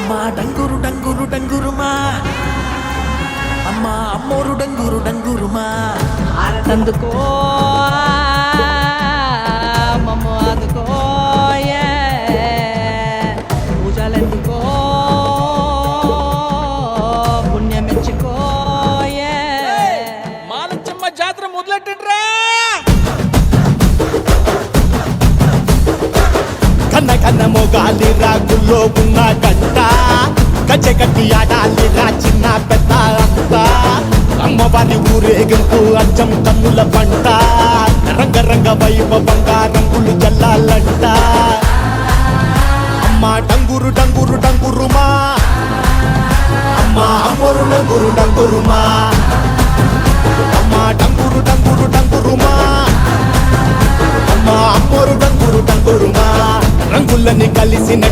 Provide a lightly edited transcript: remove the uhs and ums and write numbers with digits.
అమ్మా డంగురు డంగురు డంగురుమా అమ్మా అమ్మోరు డంగురు డంగురుమా అందుకో మమ్మ అందుకో పూజలెందుకో పుణ్యమెచ్చుకో మాలచ్చమ్మ జాతర మొదలెట్టండ్రా కన్న కన్న మొగాలి రాగుల్లో ఉన్న గంట గజ్జె కట్టి ఆడాలిరా చిన్న పెద్ద అంతా అమ్మవారి ఊరేగింపు అచ్చం కన్నుల పంట రంగరంగ వైభవంగా రంగులు జల్లాలంట అమ్మా డంగురు డంగురు డంగురుమా అమ్మా అమ్మోరు డంగురు డంగురుమా అమ్మా డంగురు డంగురు డంగురుమా అమ్మా అమ్మోరు డంగురు డంగురుమా రంగులని కలిసిన